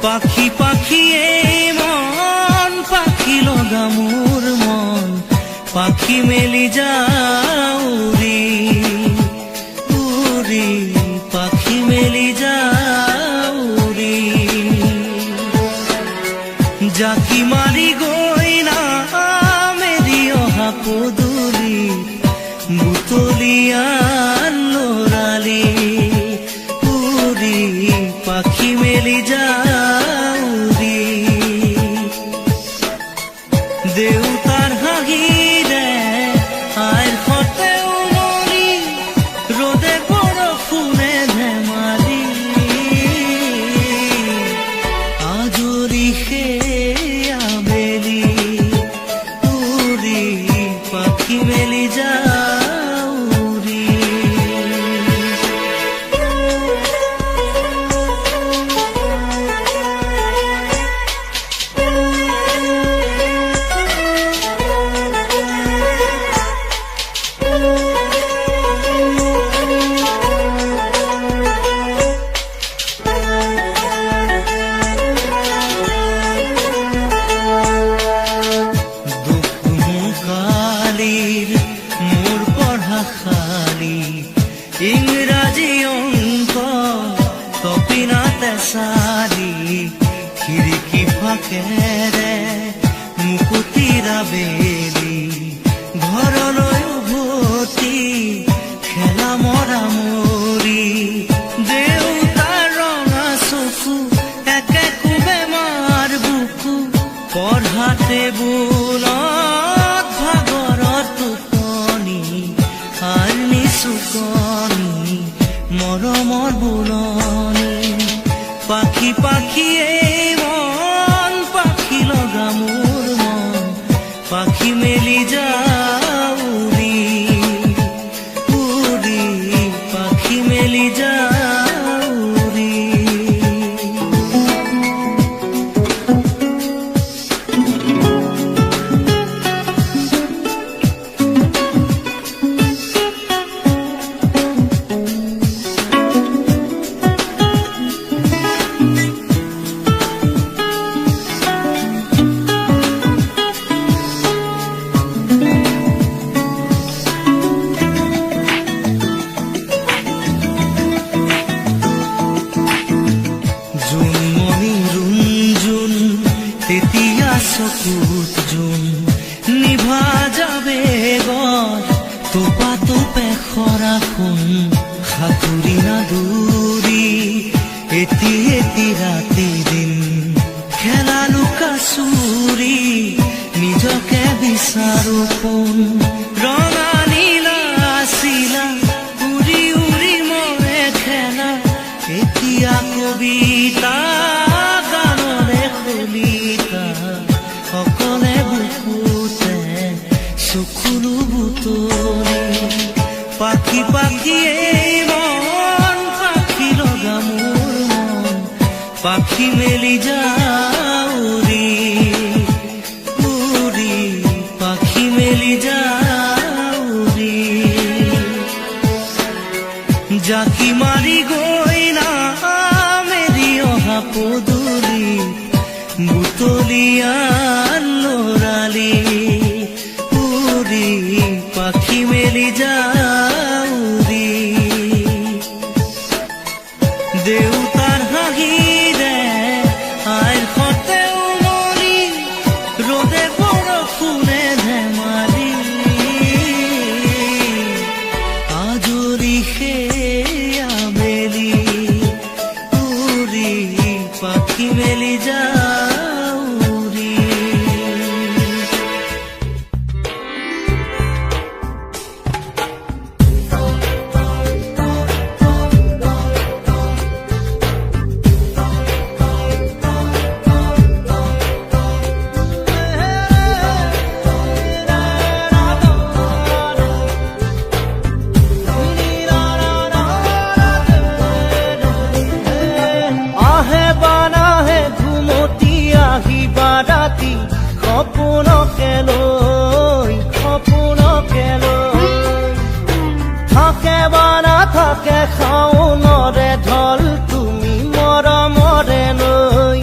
পাখি পাখি এই মন পাখি লগা মোৰ মন পাখি মেলি যাও উৰি উৰি পাখি মেলি যাও উৰি জাকি মাৰি গৈ না মেলি অহা পদূলি বুটলিয়া লৰালি উৰি পাখি মেলি যাও উৰি দেউতাৰ হাঁহিৰে আইৰ সতে উমলি ৰ'দে বৰষুণে ধেমালি আজৰি সেই আবেলি উৰি পাখি মেলি যাও উৰি মোৰ পঢ়া খালি ইংৰাজী অংক তপিনাতে চালি খিৰিকী ফাকেৰে মুকুতিৰা বেলি ঘৰলৈ উভতি খেলা মৰা মৰি দেউতাৰ ৰঙা চকু একে কোবে মাৰ বুকু পঢ়া টেবুলত ভাগৰত টোপনি আৰু নিচুকনি মৰমৰ বুলনি পাখি পাখি এই মন পাখি লগা মোৰ মন পাখি মেলি যাও উৰি উৰি পাখি মেলি যাও উৰি তেতিয়া চকুত জোন নিভা যাবে গৰ তোপা তোপে খৰা সোণ সাঁতুৰি নাদুৰি এটি এটি ৰাতি দিন খেলা লুকা চুৰি নিজকে বিচাৰো কোন ৰঙা নীলা চিলা উৰি উৰি মৰে খেলা এতিয়া কবিতা গানৰে কলিতা সকলে বুকুতে চকুলো বুটলি পাখি পাখি এই মন পাখি লগা মোৰ মন পাখি মেলি যাও উৰি উৰি পাখি মেলি যাও উৰি জাকি মাৰি গৈ না মেলি অহা পদূলি বুটলিয়া লৰালি উৰি পাখি মেলি যাও উৰি দেউতাৰ হাঁহিৰে আইৰ সতে উমলি ৰ'দে বৰষুণে ধেমালি আজৰি সেই আবেলি উৰি পাখি মেলি যাও উৰি থাকে খাওনৰে ঢল তুমি মৰমৰে নই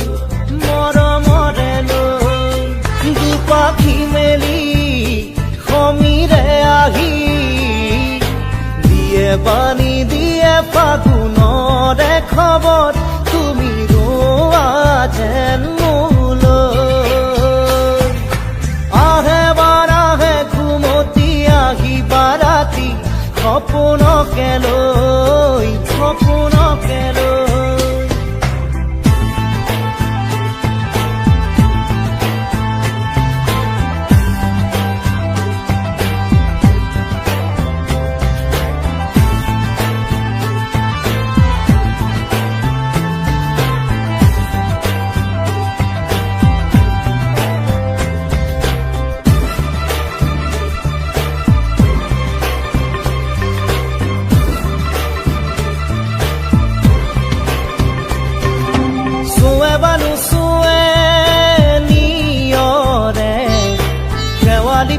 দিয়ে পানী দিয়ে ফাগুনৰে খবৰ তুমি ৰোৱা যেন মোলৈ আহে বাৰাহে ঘুমতি আহিবা ৰাতি সপোনকে লৈ সপোনকে লৈ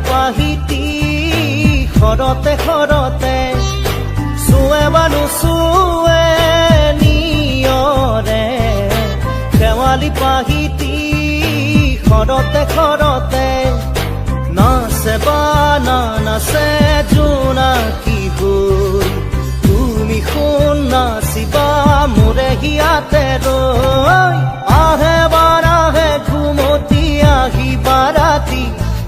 পাহিতি খৰতে খৰতে চুৱে বানু চুৱে নিয়ৰে শেৱালি পাহিতি খৰতে খৰতে নাচে বানা নাচে জোনাকী হৈ তুমি শুন নাচিবা মোৰে হিয়াতে ৰৈ আহে বাৰাহে ঘুমতি আহিবা ৰাতি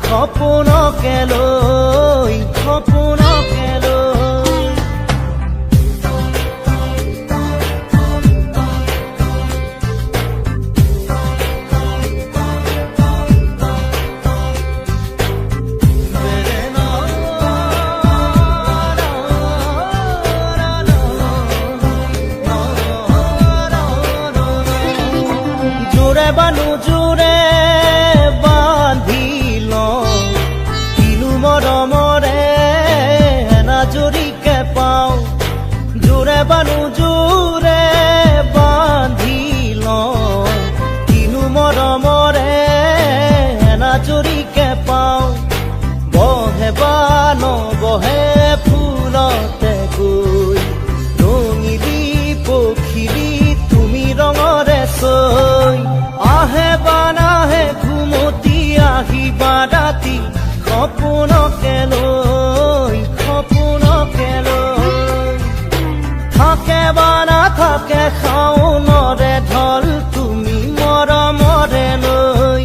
সপোনকে লৈ সপোনকে লৈ জোৰে বানু জোৰে বান্ধি মৰমৰে এনাজৰীকে পাওঁ জোৰে বানু জোৰে বান্ধি লওঁ কিনো মৰমৰে এনাজৰীকে পাওঁ বহে বা নবহে ফুলতে গৈ ৰঙিলি পখিলি তুমি ৰঙৰে চৈ আহে বা নাহে ঘুমতি আহিবা ৰাতি সপোনকে লৈ সপোনকে লৈ থাকে বা নাথাকে শাওনৰে ঢল তুমি মৰমৰে লৈ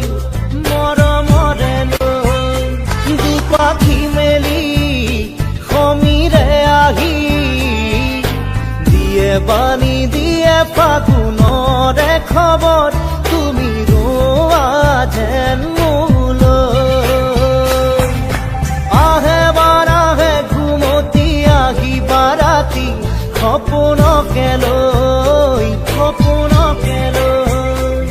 দুপাখি মেলি সমীৰে আহি দিয়ে বানী দিয়ে ফাগুনৰে খবৰ তুমি ৰোৱা যেন সপোনকে লৈ সপোনকে লৈ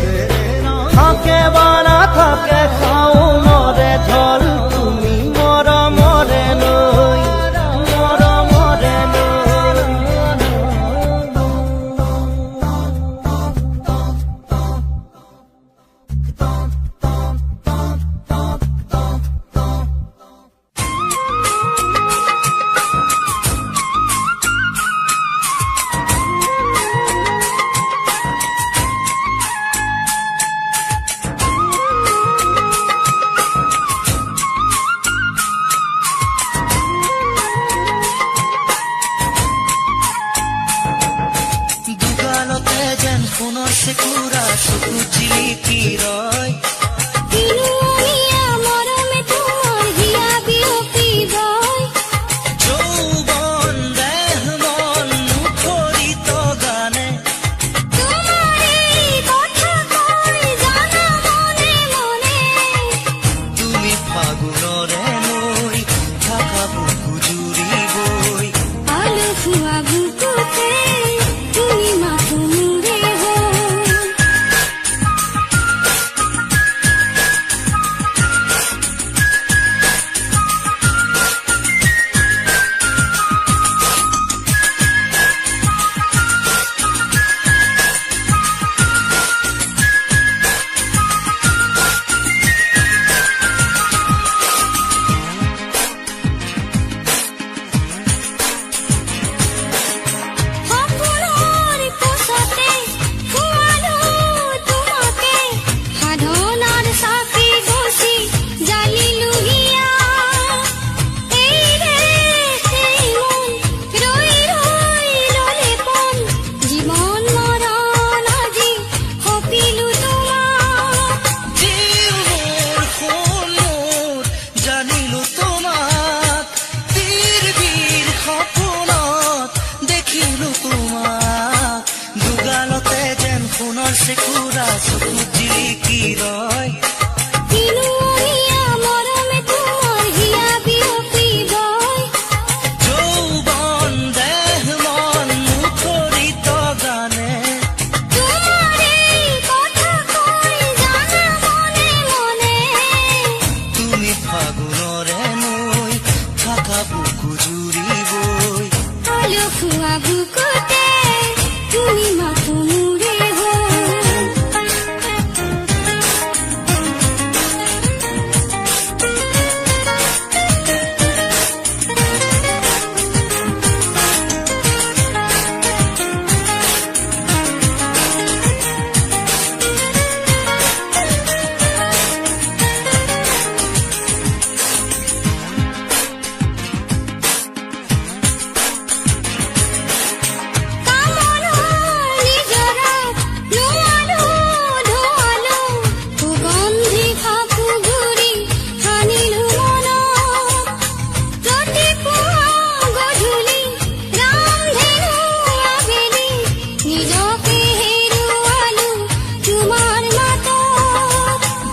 থাকে বা নাথাকে শাওনৰে ঢল তুমি মৰমৰে লৈ মৰমৰে সোণৰ চেকুৰা চকু জিলিকি ৰয় যৌৱন দেহ মন মুখৰিত গানে তুমি ফাগুনৰে নৈ থাকা বুকু জুৰি গৈ আলু খোৱা বুকুতে তুমি মাথো চকু জিলিকি ৰয় দিনুমীয়া মৰমে তোমাৰ হিয়া বিয়পিবই যৌৱন দেহ মন মুখৰিত গানে তোমাৰে কথা কৈ জানা মনে মনে তুমি ফাগুনৰে নৈ থাকা বুকু জুৰিবই আলসুৱা বুকুতে তুমি মাথো মোৰে হৈ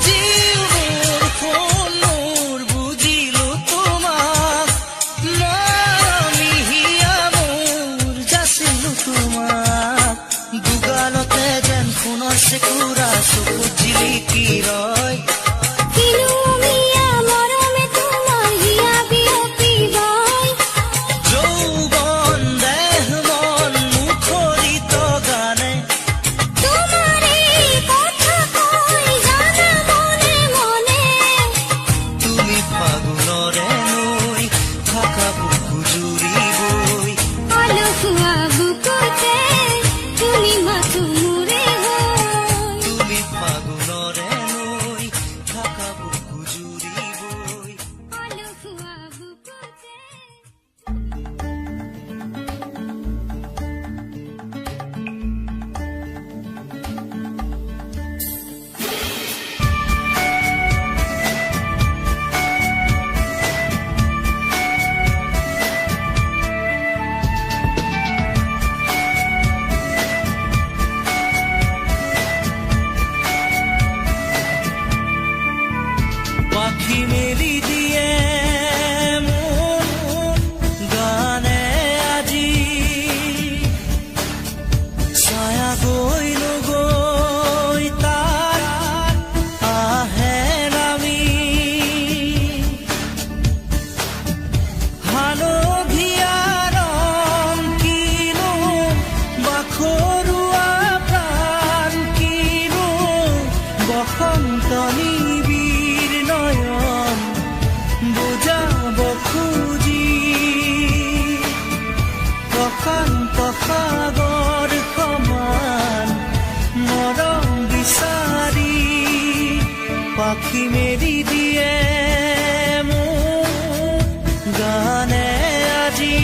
জীউৰ ফুলৰ বুজিলো তোমাক মৰমী হিয়া মোৰ যাচিলো তোমাক দুগালতে যেন সোণৰ চেকুৰা চকু জিলিকি ৰয় যৌৱন দেহ মন মুখৰিত গানে তুমি ফাগুনৰে নৈ থাকা বুকু জুৰিবই তুমি ফাগুনৰে নৈ থাকা বুকু জুৰিবই পাখি মেলি দিয়ে মোৰ গানে আজি ছায়া গৈ নগৈ তাৰ আহে নামি হালধীয়া ৰং কিনো বাখৰুৱা প্ৰাণ কিনো বসন্ত নিবিড় নয়ন বুজাব খুজি প্ৰশান্ত সাগৰ সমান মৰম বিচাৰি পাখি মেলি দিয়ে মোৰ গানে আজি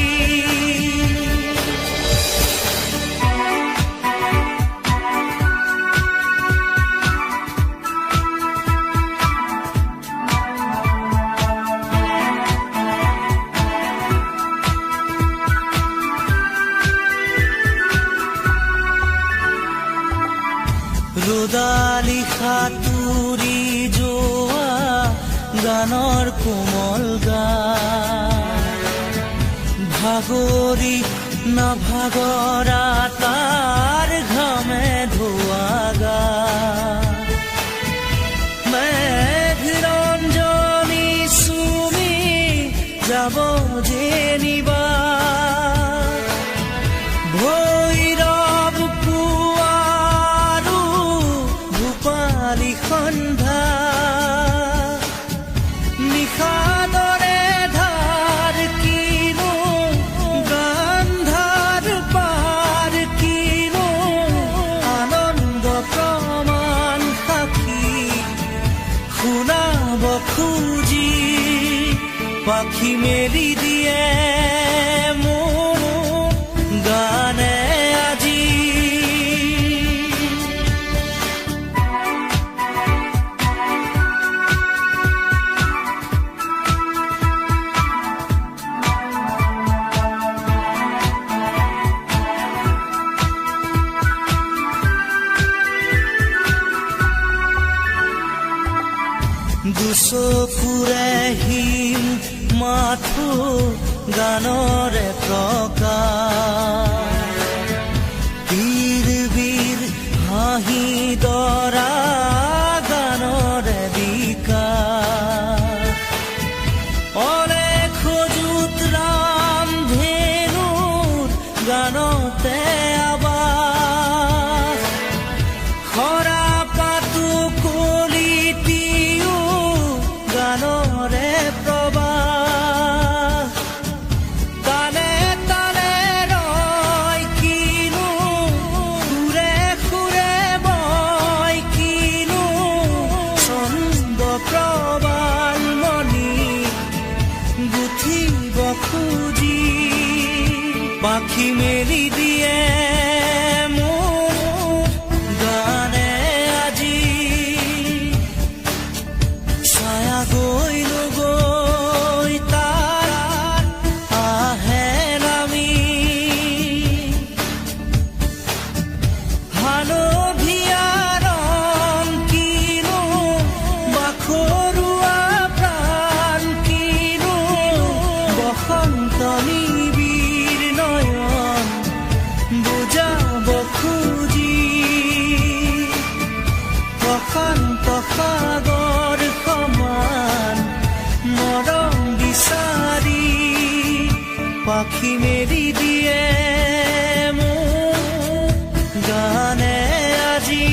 ৰ'দালি সাঁতুৰি যোৱা গানৰ কোমল গান ভাগৰি নাভাগৰা তাৰ ঘামে ধোৱা গা মেঘৰঞ্জনী চুমি যাব যেনিবা ভৈৰৱ পুৱাৰো ভূপালী সন্ধ্যা নিশাদৰে ধাৰ কিনো গান্ধাৰ পাৰ কিনো আনন্দ প্ৰমাণ সাক্ষী শুনাব খুজি পাখি মেলি দিয়ে মোৰ গানে আজি চকুৰে হিম মাথো গানৰে প্ৰকাশ বীৰ বীৰ হাঁহি দৰা গানৰে বিকাশ অলেখ যুত ৰাম ধেনুৰ গানতে আবাস খৰা পাতো কলিতিও গানৰে প্ৰবাহ তালে তালে ৰয় কিনো সুৰে সুৰে বয় কিনো ছন্দ প্ৰবাল মণি গুঠিব খুজি পাখি মেলি দিয়ে মোৰ গানে আজি ছায়া গৈ নগৈ তাৰ আহে নামি হালধীয়া ৰং কিনো বাখৰুৱা প্ৰাণ কিনো বসন্ত নিবিড় নয়ন বুজাব খুজি প্ৰশান্ত সাগৰ সমান মৰম বিচাৰি পাখি মেলি দিয়ে মোৰ গানে আজি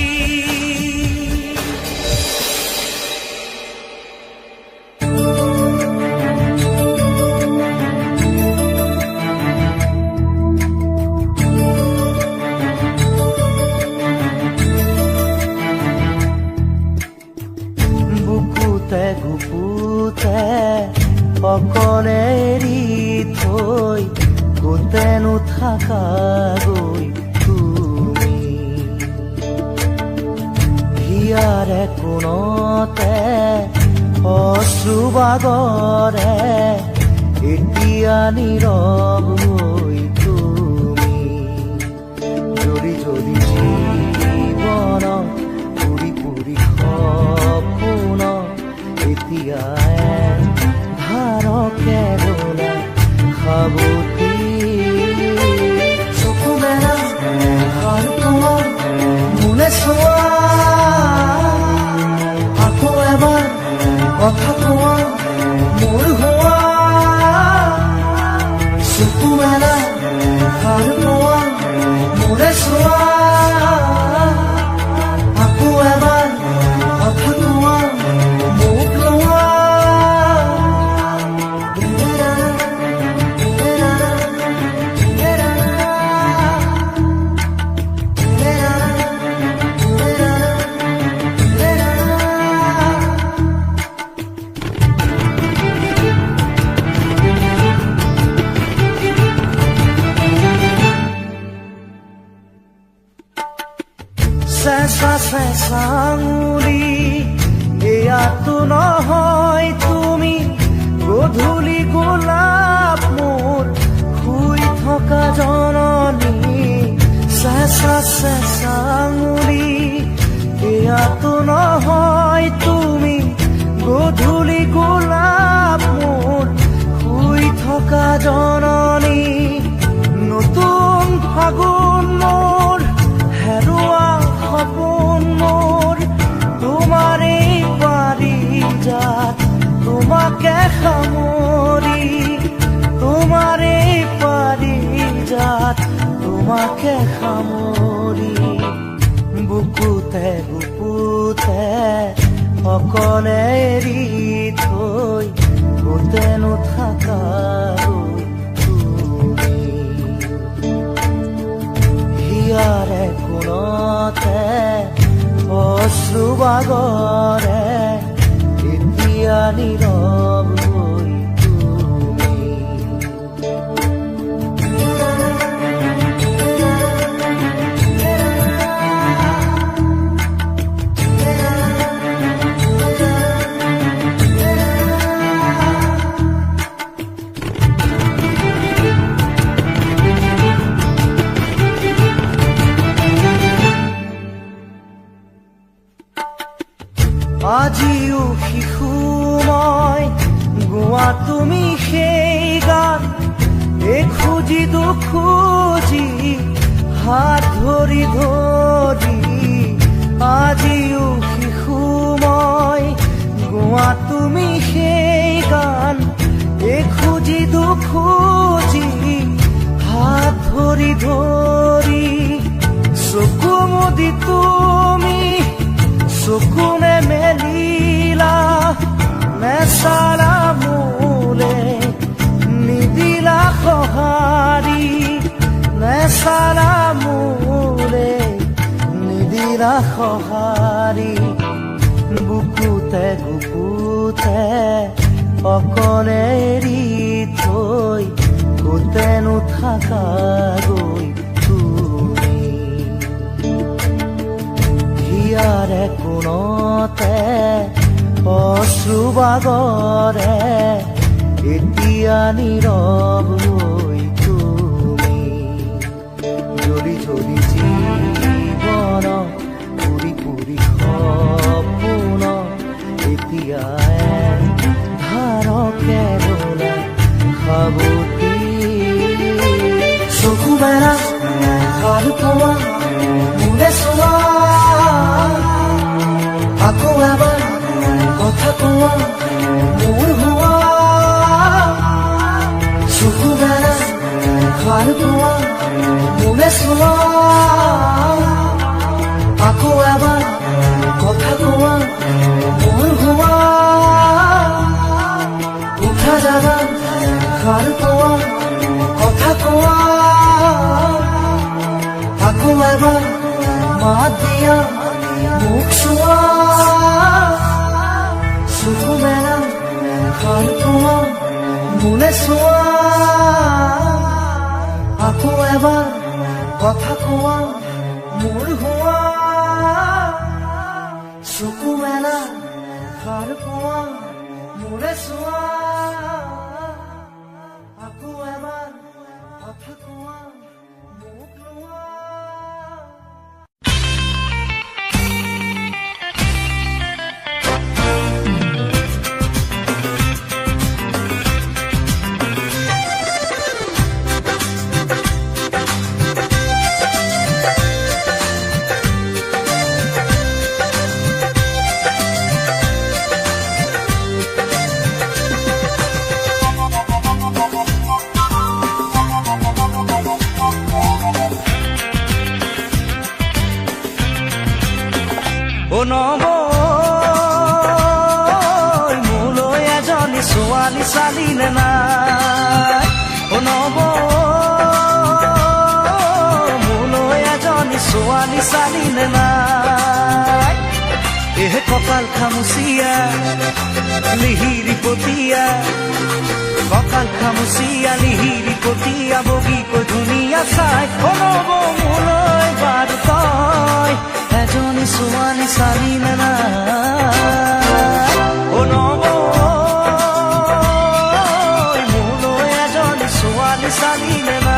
বুকুতে গুপুতে অকলে এৰি থৈ কোতেনো থাকা গৈ তুমি হিয়াৰে কোণতে অশ্ৰুবাগৰে এতিয়া নীৰৱ হৈ তুমি যদি যদি জীৱন পুৰি পুৰি সপোন এতিয়া ধাৰকে বোলা সাবতি চকু মেলা আৰু তোমাৰ মোলে চোৱা আকৌ এবাৰ কথা কোৱা মোৰ হোৱা চকু মেলা আৰু তোমাৰ মোলে চোৱা আকৌ এবাৰ কথা কোৱা মোক লোৱা চেঁচা চেঁচা আঙুলি এয়াতো নহয় তুমি গধূলি গোলাপ মোৰ শুই থকা জননী চেঁচা চেঁচা আঙুলি এয়াতো নহয় তুমি গধূলি গোলাপ মোৰ শুই থকা জননী নতুন ফাগুন মোৰ হেৰুৱা সপোন মোৰ তোমাৰে পাৰিজাত তোমাকে সামৰি তোমাৰে পাৰিজাত তোমাকে সামৰি বুকুতে বুকুতে অকলে এৰি থৈ গোটেনো থাকা তুমি হিয়াৰে কোণতে অশ্ৰুবাগৰে এতিয়া নীৰৱ হৈ তুমি আজিও শিশু খুঁজি হাত ধৰি ধৰি আজিও শিশু মই গোৱা তুমি সেই গান এই খুঁজি দুখুজি হাত ধৰি ধৰি চকু মুদি তুমি চকুনে মেলিলা নেচালা মোলে নিদিলা সঁহাৰি নেচালা মোলে নিদিলা সঁহাৰি বুকুতে গুপুতে অকলে এৰি থৈ কোতেনো থাকা গৈ তুমি হিয়াৰে কোণতে অশ্ৰুবাগৰে এতিয়া নীৰৱ হৈ তুমি জ্বলি জ্বলি জীৱন পুৰি পুৰি সপোন এতিয়া ধাৰকে বোলা সাবতি চকু মেলা ভাল পোৱা মোলে চোৱা আকৌ এবাৰ কথা কোৱা মোৰ হোৱা চকু মেলা ভাল পোৱা মোলে চোৱা আকৌ এবাৰ কথা কোৱা মোৰ হোৱা উঠা যাবা ভাল পোৱা কথা কোৱা আকৌ এবাৰ মাত দিয়া মুখ চোৱা চকু মেলা ভাল পোৱা মোলে চোৱা আকৌ এবাৰ কথা কোৱা মোৰ হোৱা চকু মেলা ভাল পোৱা মোলে চোৱা আকৌ এবাৰ কথা কোৱা মোক লোৱা নবৈ মোলৈ এজনী ছোৱালী চালিলে নাই মোলৈ এজনী ছোৱালী চালিলে নাই এহে কপাল খামুচিয়া লিহিৰি পতিয়া কপাল খামুচিয়া লিহিৰি পতিয়া বগীকৈ ধুনীয়া চাই নব মোলৈ বাৰু তই এজনী ছোৱালী চালিলে নাই নবৈ মোলৈ এজনী ছোৱালী চালিলে নাই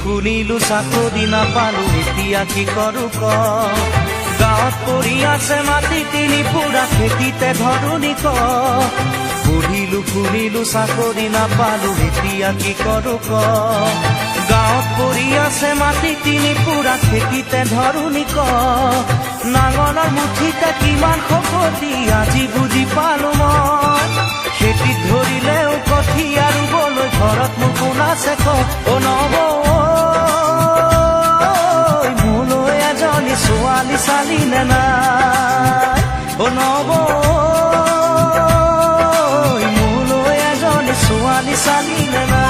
শুনিলো চাকৰি নাপালো এতিয়া কি কৰো ক গাঁৱত পৰি আছে মাটি তিনি পুৰা খেতিতে ধৰণি ক পঢ়িলো শুনিলো চাকৰি নাপালো এতিয়া কি কৰো ক গাঁৱত পৰি আছে মাটি তিনি পুৰা খেতিতে ধৰণি ক নাঙলৰ মুঠিতে কিমান শকতি আজি বুজি পালো মই খেতিত ধৰিলেও কঠীয়া ৰুবলৈ ঘৰত মোৰ কোন আছে ক মোলৈ এজনী ছোৱালী চালিলে নাই নব মোলৈ এজনী ছোৱালী চালিলে না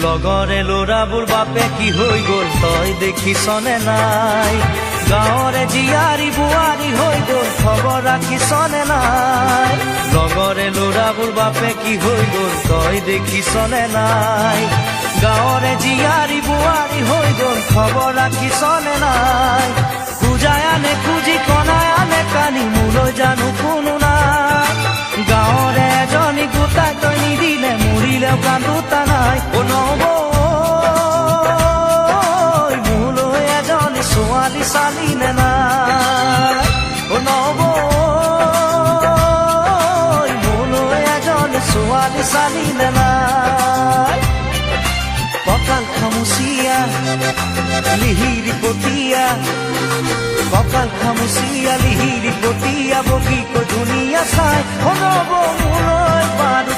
লগৰে ল'ৰাবোৰ বাপে কি হৈ গ'ল তই দেখিছনে নাই গাঁৱৰে জীয়াৰী বোৱাৰী হৈ গ'ল খবৰ ৰাখিছনে নাই লগৰে ল'ৰাবোৰ বাপে কি হৈ গ'ল তই দেখিছনে নাই গাঁৱৰে জীয়াৰী বোৱাৰী হৈ গ'ল খবৰ ৰাখিছনে নাই খুজাই আনে খুজি কণাই আনে কানি মোলৈ জানো কোনো নাই গাঁৱৰে এজনী গোটাই তই নিদিলে মৰিলেও কান্দোতা নাই নব মোলৈ এজনী ছোৱালী চালিলে নাই নব মোলৈ এজনী ছোৱালী চালিলে নাই কঁকাল খামুচিয়া লিহিৰি পতিয়া কঁকাল খামুচিয়া লিহিৰি পতিয়া বগীকৈ ধুনীয়া চাই নব মোলৈ পাৰো